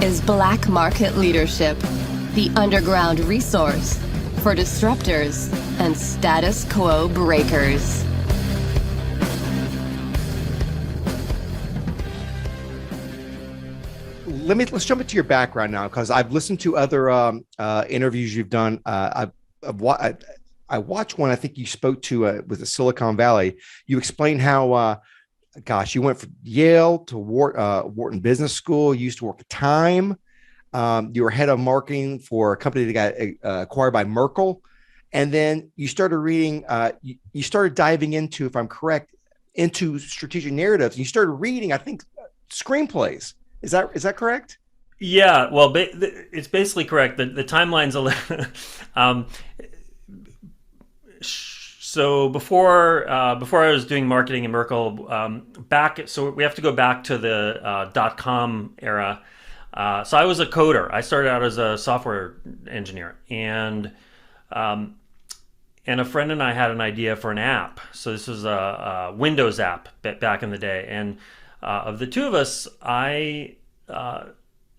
is Black Market Leadership, the underground resource for disruptors and status quo breakers. Let's jump into your background now, because I've listened to other interviews you've done. I watched one. I think you spoke to with the Silicon Valley. You explained how, you went from Yale to Wharton Business School. You used to work at Time. You were head of marketing for a company that got acquired by Merkle, and then you started reading. You started diving into, if I'm correct, into strategic narratives. You started reading, I think, screenplays. Is that correct? Yeah, well, it's basically correct. The timeline's a little. So before I was doing marketing in Merkle, so we have to go back to the .com era. So I was a coder. I started out as a software engineer, and a friend and I had an idea for an app. So this was a Windows app back in the day, and of the two of us, I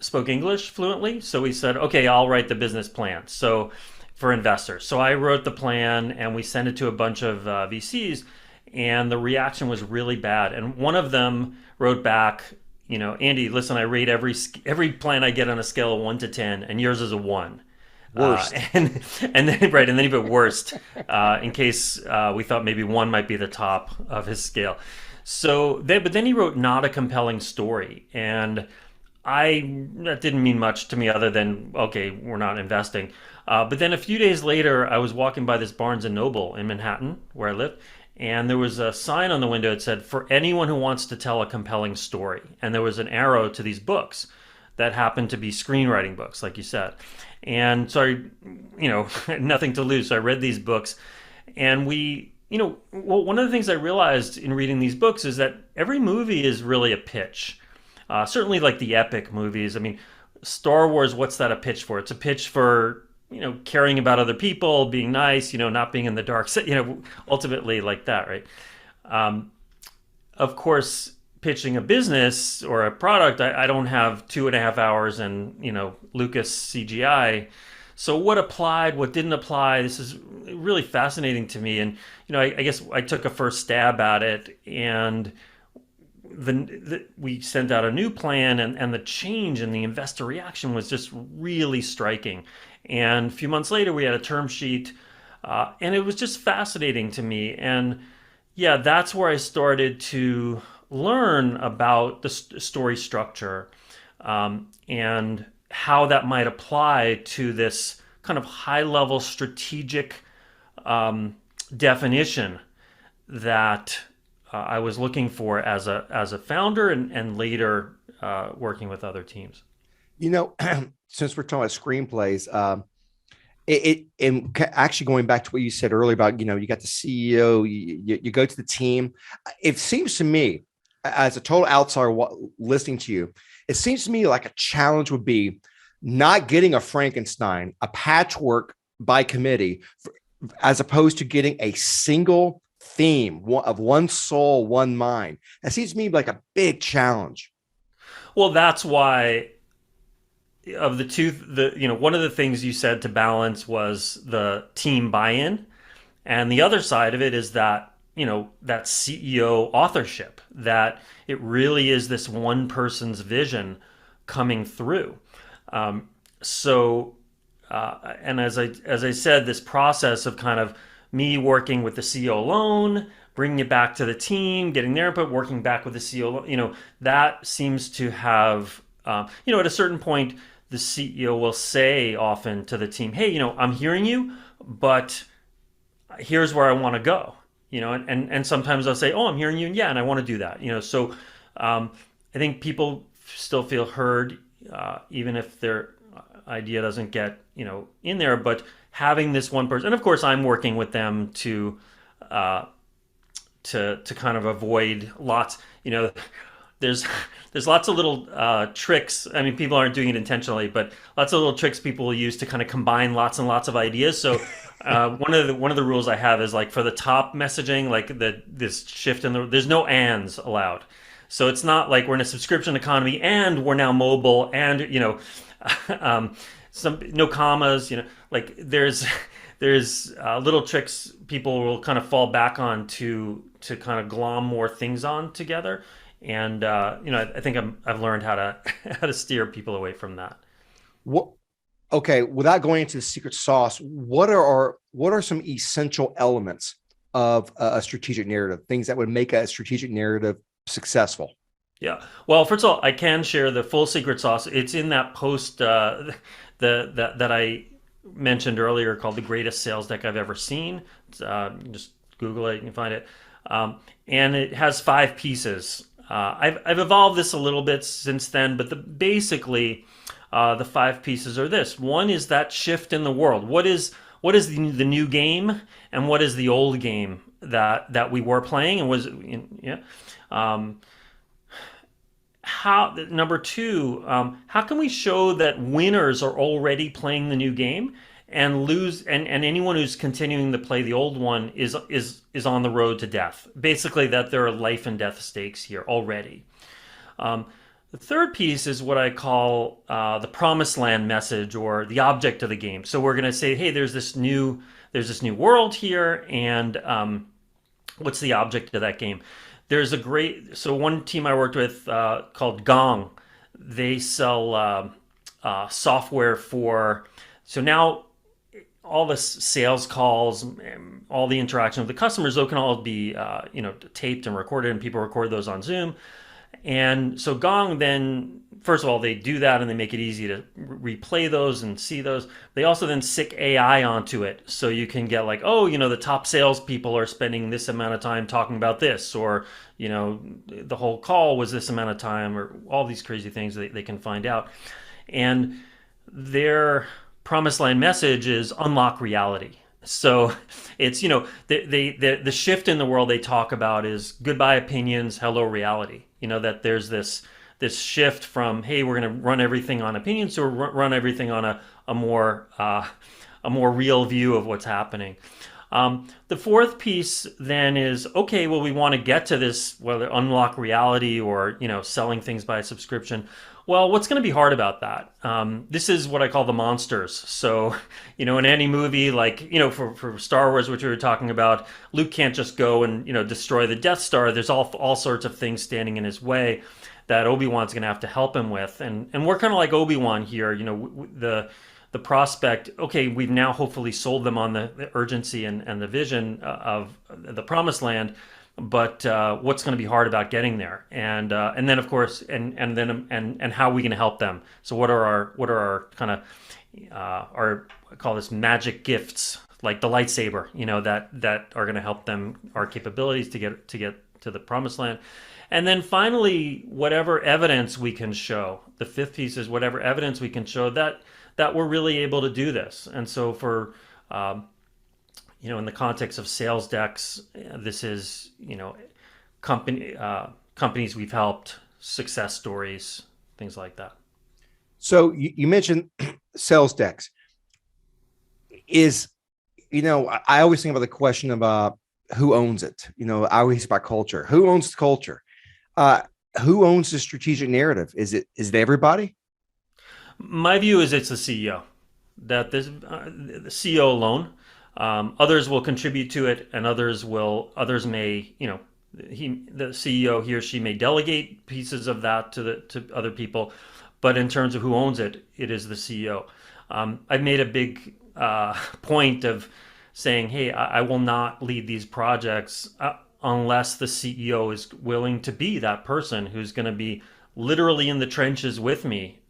spoke English fluently. So we said, okay, I'll write the business plan. So for investors. So I wrote the plan and we sent it to a bunch of VCs, and the reaction was really bad. And one of them wrote back, Andy, listen, I rate every plan I get on a scale of 1 to 10, and yours is a 1. Worst. And then right, and then even worst, in case we thought maybe 1 might be the top of his scale. But then he wrote not a compelling story, and that didn't mean much to me other than, okay, we're not investing. But then a few days later, I was walking by this Barnes and Noble in Manhattan, where I lived, and there was a sign on the window that said, "For anyone who wants to tell a compelling story." And there was an arrow to these books that happened to be screenwriting books, like you said. And so I, had nothing to lose. So I read these books, and one of the things I realized in reading these books is that every movie is really a pitch. Certainly like the epic movies. I mean, Star Wars, what's that a pitch for? It's a pitch for, caring about other people, being nice, not being in the dark side, ultimately like that, right? Of course, pitching a business or a product, I don't have 2.5 hours and, Lucas CGI. So what applied, what didn't apply, this is really fascinating to me. And, I guess I took a first stab at it, and we sent out a new plan, and the change in the investor reaction was just really striking. And a few months later, we had a term sheet, and it was just fascinating to me. And yeah, that's where I started to learn about the story structure, and how that might apply to this kind of high-level strategic definition that I was looking for as a founder, and later working with other teams. Since we're talking about screenplays, actually going back to what you said earlier about, you got the CEO, you go to the team. It seems to me, as a total outsider listening to you, it seems to me like a challenge would be not getting a Frankenstein, a patchwork by committee, as opposed to getting a single theme of one soul, one mind. That seems to me like a big challenge. Well, that's why of the two, one of the things you said to balance was the team buy-in, and the other side of it is that, that CEO authorship, that it really is this one person's vision coming through. And as I said, this process of kind of me working with the CEO alone, bringing it back to the team, getting their input, working back with the CEO, that seems to have, at a certain point, the CEO will say often to the team, hey, I'm hearing you, but here's where I want to go, and sometimes I'll say, oh, I'm hearing you, and yeah, and I want to do that, so I think people still feel heard, even if their idea doesn't get, in there, but having this one person, and of course I'm working with them to kind of avoid lots, there's lots of little tricks. I mean, people aren't doing it intentionally, but lots of little tricks people will use to kind of combine lots and lots of ideas. So one of the rules I have is, like, for the top messaging, like this shift there's no ands allowed. So it's not like we're in a subscription economy and we're now mobile and, some no commas, like there's little tricks people will kind of fall back on to kind of glom more things on together. And, I think I've learned how to, how to steer people away from that. What? Okay, without going into the secret sauce, what are some essential elements of a strategic narrative? Things that would make a strategic narrative successful. Yeah. Well, first of all, I can share the full secret sauce. It's in that post that I mentioned earlier called "The Greatest Sales Deck I've Ever Seen." Just Google it, you can find it. And it has 5 pieces. I've evolved this a little bit since then, but basically the 5 pieces are this. One is that shift in the world. What is the new game, and what is the old game that we were playing and was yeah. How Number 2, how can we show that winners are already playing the new game and lose and anyone who's continuing to play the old one is on the road to death? Basically, that there are life and death stakes here already. The third piece is what I call the promised land message, or the object of the game. So we're going to say, hey, there's this new world here, and what's the object of that game? So one team I worked with called Gong, they sell software so now all the sales calls, all the interaction with the customers, those can all be taped and recorded, and people record those on Zoom. And so Gong then, first of all, they do that and they make it easy to replay those and see those. They also then stick AI onto it. So you can get like, the top salespeople are spending this amount of time talking about this, or, the whole call was this amount of time, or all these crazy things they can find out. And their promised land message is unlock reality. So it's, the shift in the world they talk about is goodbye opinions, hello reality. That there's this shift from, hey, we're going to run everything on opinions, to run everything on a more real view of what's happening. The fourth piece then is, okay, well, we want to get to this, whether unlock reality or, selling things by subscription. Well, what's going to be hard about that? This is what I call the monsters. So, in any movie, like, for Star Wars, which we were talking about, Luke can't just go and, destroy the Death Star. There's all sorts of things standing in his way that Obi-Wan's going to have to help him with. And we're kind of like Obi-Wan here, the prospect, okay, we've now hopefully sold them on the urgency and the vision of the promised land. But what's going to be hard about getting there, and then of course, and how are we going to help them? So what are our kind of I call this magic gifts, like the lightsaber, that are going to help them, our capabilities to get to the promised land. And then finally, whatever evidence we can show. The fifth piece is whatever evidence we can show that we're really able to do this. And so for in the context of sales decks, this is, companies we've helped, success stories, things like that. So you mentioned sales decks. I always think about the question of who owns it. I always think about culture. Who owns the culture? Who owns the strategic narrative? Is it everybody? My view is it's the CEO. That the CEO alone. Others will contribute to it, and others may, the CEO, he or she may delegate pieces of that to other people, but in terms of who owns it, it is the CEO. I've made a big point of saying, hey, I will not lead these projects unless the CEO is willing to be that person who's going to be literally in the trenches with me,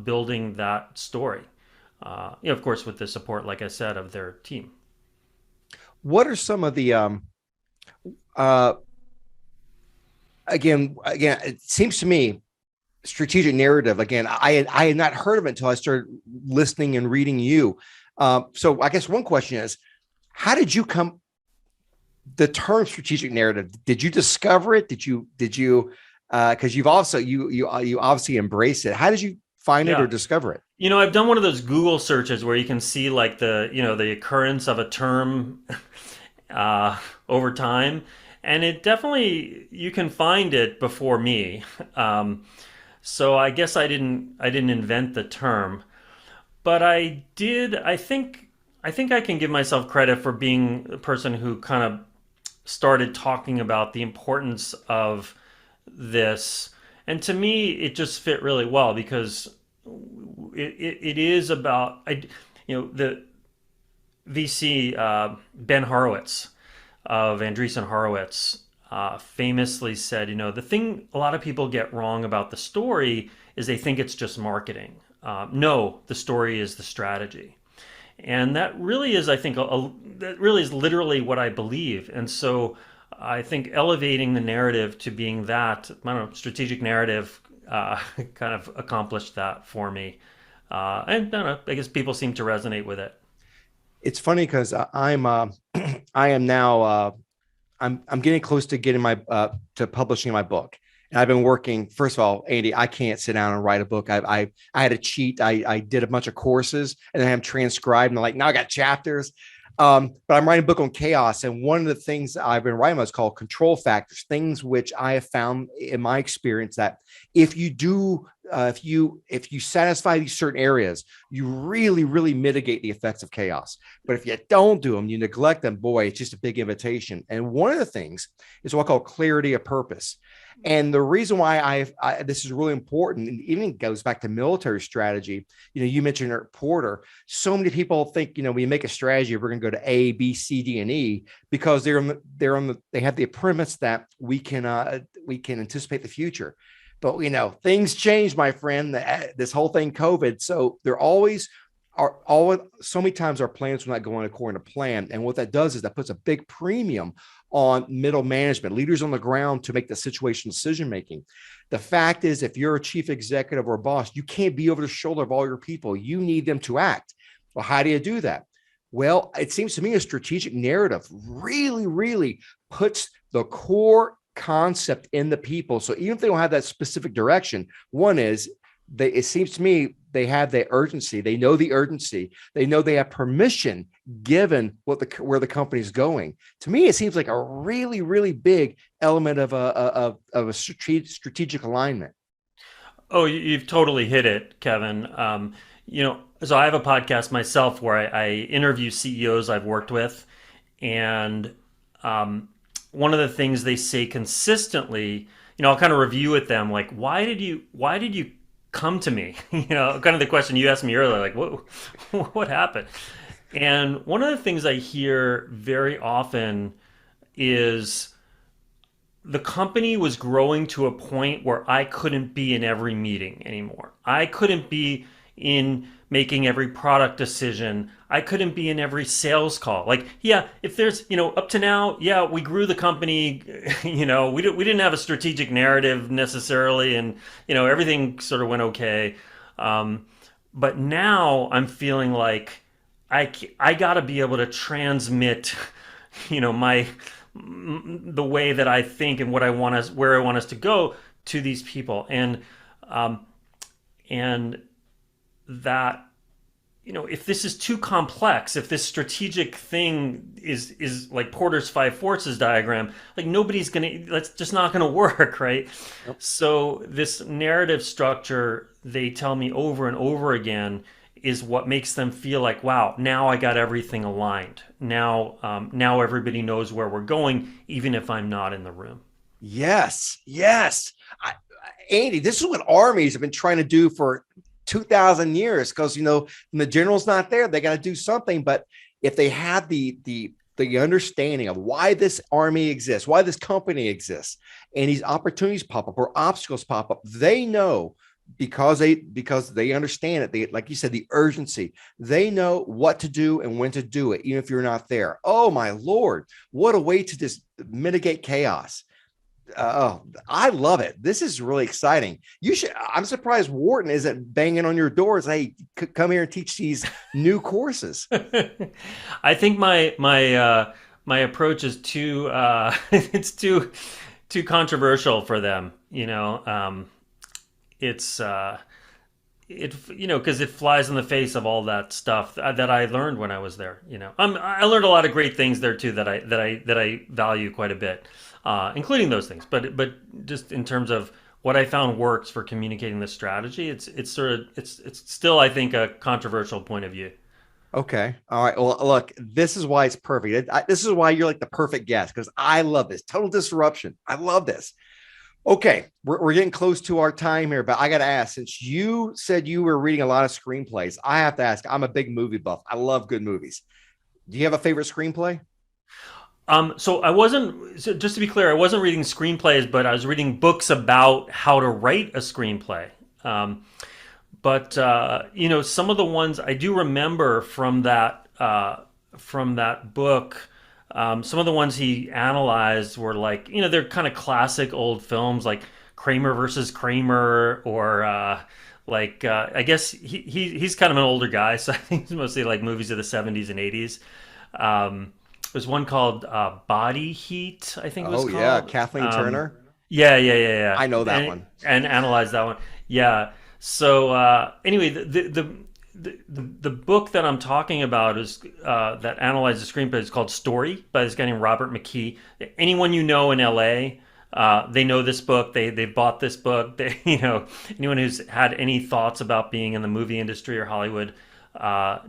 building that story. Of course, with the support, like I said, of their team. What are some of the again, it seems to me strategic narrative, again, I had not heard of it until I started listening and reading you. So I guess one question is, how did you come the term strategic narrative? Did you discover it? Did you because you obviously embrace it. How did you find it or discover it? I've done one of those Google searches where you can see like the occurrence of a term over time. and it definitely, you can find it before me. So I guess I didn't invent the term, but I did. I think I can give myself credit for being the person who kind of started talking about the importance of this. And to me, it just fit really well because it is about, the VC, Ben Horowitz of Andreessen Horowitz, famously said, the thing a lot of people get wrong about the story is they think it's just marketing. No, the story is the strategy. And that really is, I think, that really is literally what I believe. And so I think elevating the narrative to being that, I don't know, strategic narrative, kind of accomplished that for me. And I don't know, I guess people seem to resonate with it. It's funny because I am now I'm getting close to getting my to publishing my book. And I've been working. First of all, Andy, I can't sit down and write a book. I had to cheat. I did a bunch of courses and then I'm transcribed. And I'm like, now I got chapters. But I'm writing a book on chaos. And one of the things I've been writing about is called control factors, things which I have found in my experience that if you do, if you satisfy these certain areas, you really, really mitigate the effects of chaos. But if you don't do them, you neglect them, boy, it's just a big invitation. And one of the things is what I call clarity of purpose. And the reason why this is really important, and even goes back to military strategy. You mentioned Porter. So many people think, when you make a strategy, we're going to go to A, B, C, D, and E because they have the premise that we can anticipate the future. But things change, my friend. This whole thing, COVID. So they're always so many times our plans are not going according to plan. And what that does is that puts a big premium on middle management, leaders on the ground to make the situational decision making. The fact is, if you're a chief executive or boss, you can't be over the shoulder of all your people. You need them to act. Well, how do you do that? Well, it seems to me a strategic narrative really, really puts the core concept in the people. So even if they don't have that specific direction, one is it seems to me they have the urgency. They know the urgency. They know they have permission given where the company is going. To me, it seems like a really, really big element of a strategic alignment. Oh, you've totally hit it, Kevin. So I have a podcast myself where I interview CEOs I've worked with, and one of the things they say consistently, I'll kind of review with them, like, why did you come to me? Kind of the question you asked me earlier, like, what happened? And one of the things I hear very often is the company was growing to a point where I couldn't be in every meeting anymore. I couldn't be in making every product decision. I couldn't be in every sales call. Like, yeah, if there's, up to now, yeah, we grew the company, we didn't have a strategic narrative necessarily, and, everything sort of went okay. But now I'm feeling like I got to be able to transmit, the way that I think and where I want us to go to these people. And that, if this is too complex, if this strategic thing is like Porter's 5 forces diagram, like that's just not gonna work, right? Yep. So this narrative structure, they tell me over and over again, is what makes them feel like, wow, now I got everything aligned. Now everybody knows where we're going, even if I'm not in the room. Yes. Andy, this is what armies have been trying to do for 2,000 years, because when the general's not there, they got to do something. But if they have the understanding of why this army exists, why this company exists, and these opportunities pop up or obstacles pop up, they know, because they understand it. They, like you said, the urgency. They know what to do and when to do it, even if you're not there. Oh my Lord, what a way to just mitigate chaos. I love it. This is really exciting. I'm surprised Wharton isn't banging on your doors. Hey, come here and teach these new courses. I think my approach is too it's too controversial for them. It's because it flies in the face of all that stuff that I learned when I was there. I learned a lot of great things there too that I value quite a bit. including those things. But just in terms of what I found works for communicating the strategy, it's still, I think, a controversial point of view. Okay. All right. Well, look, this is why it's perfect. This is why you're like the perfect guest, because I love this total disruption. I love this. Okay. We're getting close to our time here, but I got to ask, since you said you were reading a lot of screenplays, I have to ask, I'm a big movie buff. I love good movies. Do you have a favorite screenplay? So just to be clear, I wasn't reading screenplays, but I was reading books about how to write a screenplay. But some of the ones I do remember from that book, some of the ones he analyzed were like, they're kind of classic old films like Kramer versus Kramer, or I guess he's kind of an older guy, so I think it's mostly like movies of the 70s and 80s. There's one called Body Heat, I think it was called. Oh yeah, Kathleen Turner. Yeah. I know that one. And analyzed that one. Yeah. So anyway, the book that I'm talking about is that analyzes the screenplay is called Story by this guy named Robert McKee. Anyone you know in LA, they know this book. They bought this book. Anyone who's had any thoughts about being in the movie industry or Hollywood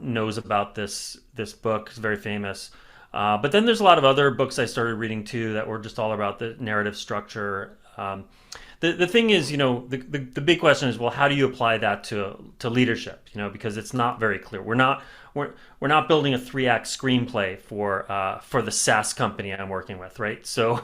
knows about this book. It's very famous. But then there's a lot of other books I started reading too that were just all about the narrative structure. The thing is, the big question is, well, how do you apply that to leadership? Because it's not very clear. We're not building a 3-act screenplay for the SaaS company I'm working with, right? So,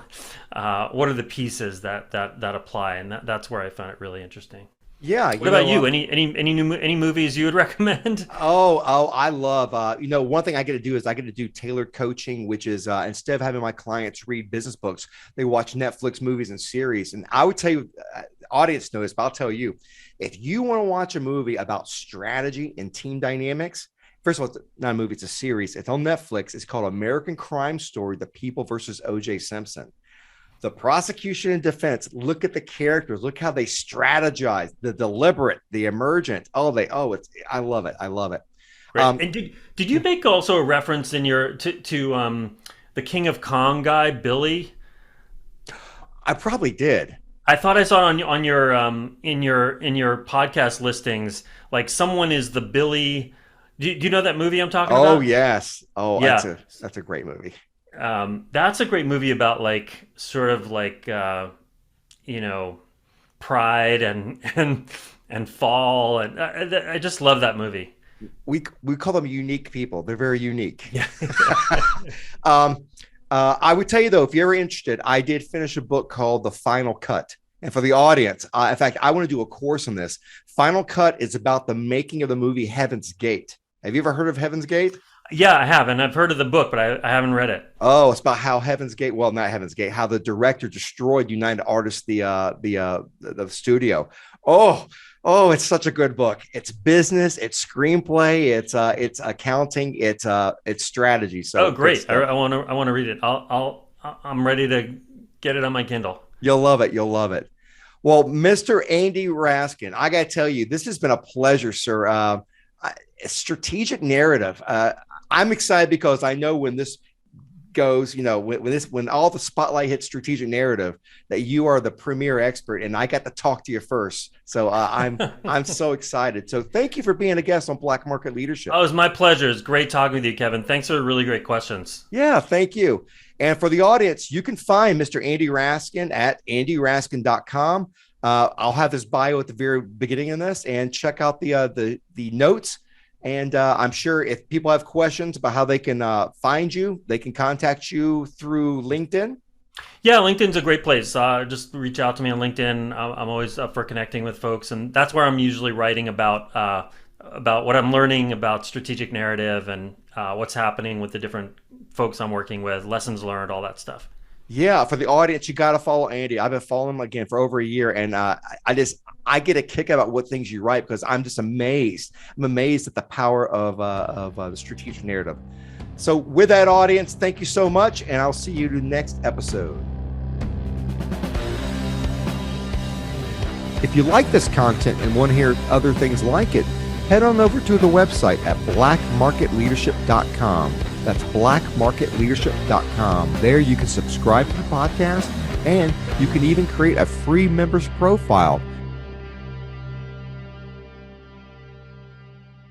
what are the pieces that apply? And that's where I found it really interesting. Yeah. What about you? Any movies you would recommend? Oh, I love, one thing I get to do is I get to do tailored coaching, which is instead of having my clients read business books, they watch Netflix movies and series. And I would tell you, audience knows, but I'll tell you, if you want to watch a movie about strategy and team dynamics, first of all, it's not a movie, it's a series. It's on Netflix. It's called American Crime Story, The People versus O.J. Simpson. The prosecution and defense, look at the characters, look how they strategize, the deliberate, the emergent. I love it. I love it. Right. And did you make also a reference in your to the King of Kong guy, Billy? I probably did. I thought I saw it on your in your podcast listings. Like someone is the Billy. Do you know that movie I'm talking about? Oh yes. Oh yeah. That's a great movie. That's a great movie about like sort of like pride and fall, and I just love that movie. We call them unique people. They're very unique. Yeah. I would tell you though, if you're ever interested, I did finish a book called The Final Cut. And for the audience, in fact, I want to do a course on this. Final Cut is about the making of the movie Heaven's Gate. Have you ever heard of Heaven's Gate? Yeah, I have, and I've heard of the book, but I haven't read it. Oh, it's about how Heaven's Gate, well, not Heaven's Gate, how the director destroyed United Artists, the studio. Oh, it's such a good book. It's business, it's screenplay, it's accounting, it's strategy. So great! I want to read it. I'm ready to get it on my Kindle. You'll love it. You'll love it. Well, Mr. Andy Raskin, I got to tell you, this has been a pleasure, sir. Strategic narrative. I'm excited because I know when this goes, when all the spotlight hits strategic narrative, that you are the premier expert, and I got to talk to you first. So I'm so excited. So thank you for being a guest on Black Market Leadership. Oh, it was my pleasure. It's great talking with you, Kevin. Thanks for the really great questions. Yeah, thank you. And for the audience, you can find Mr. Andy Raskin at andyraskin.com. I'll have his bio at the very beginning of this, and check out the notes. And I'm sure if people have questions about how they can find you, they can contact you through LinkedIn. Yeah, LinkedIn's a great place. Just reach out to me on LinkedIn. I'm always up for connecting with folks, and that's where I'm usually writing about what I'm learning about strategic narrative and what's happening with the different folks I'm working with, lessons learned, all that stuff. Yeah, for the audience, you got to follow Andy. I've been following him again for over a year, and I get a kick about what things you write because I'm just amazed. I'm amazed at the power of the strategic narrative. So with that, audience, thank you so much, and I'll see you in the next episode. If you like this content and want to hear other things like it, head on over to the website at blackmarketleadership.com. That's blackmarketleadership.com. There you can subscribe to the podcast, and you can even create a free members profile